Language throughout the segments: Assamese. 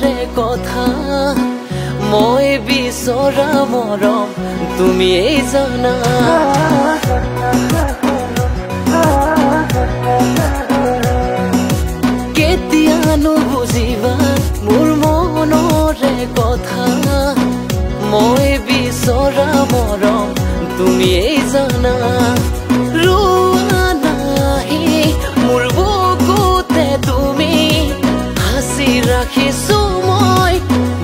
মনৰে কথা মই বিচৰা মৰম তুমিয়েই জানা কেতিয়ানো বুজিবা মোৰ মনৰে কথা মই বিচৰা মৰম তুমিয়েই জানা ৰোৱা নাহি মোৰ বুকুতে তুমি হাসি ৰাখিছো মই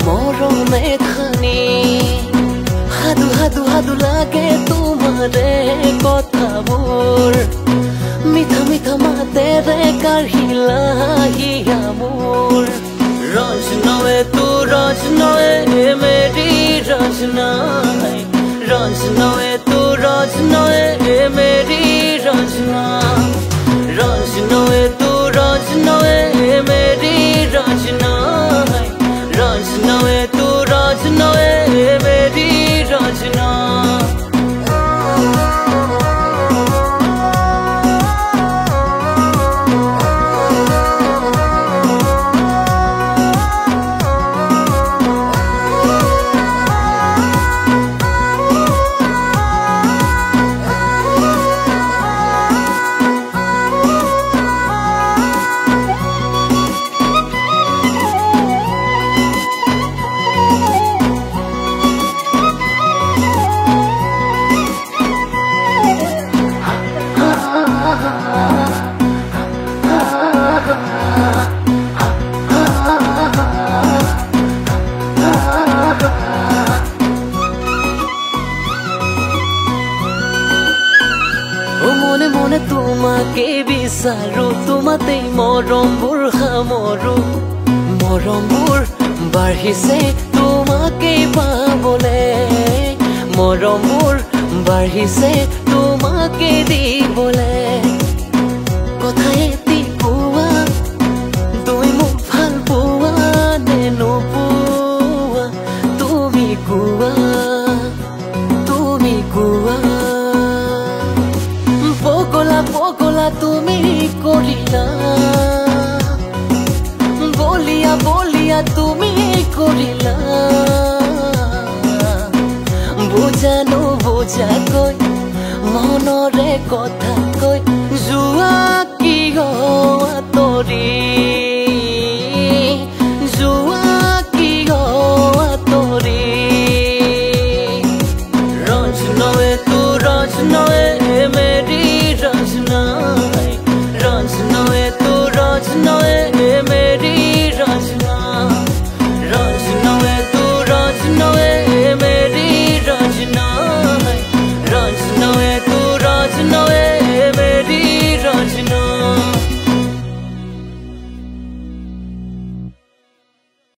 মৰমে খানি হাদু হাদু হাদু লাগে তোমাৰে কথাবোৰ মিঠা মিঠা মাতেৰে কাঢ়িলা হিয়া মোৰ ৰজনৱে তু ৰজনৱে মেৰি ৰজনা ৰজনৱে তু ৰজনৱে মেৰি ৰজনা ৰজনৱে তু ৰজনৱে মেৰি ৰজনা रजनवे तू रजनवे मेरी रजना মনে মনে তোমাকে বিচাৰো তোমাতেই মৰমবোৰ সামৰো মৰমবোৰ বাঢ়িছে তোমাকে পাবলে মৰমবোৰ বাঢ়িছে তোমাকে দিবলে কথা এটি কোৱা তুমি মোক ভাল পোৱা নে নোপোৱা তুমি কোৱা পগলা পগলা তুমি কৰিলা বলিয়া বলিয়া তুমি কৰিলা বুজানো বুজাকৈ মনৰে কথা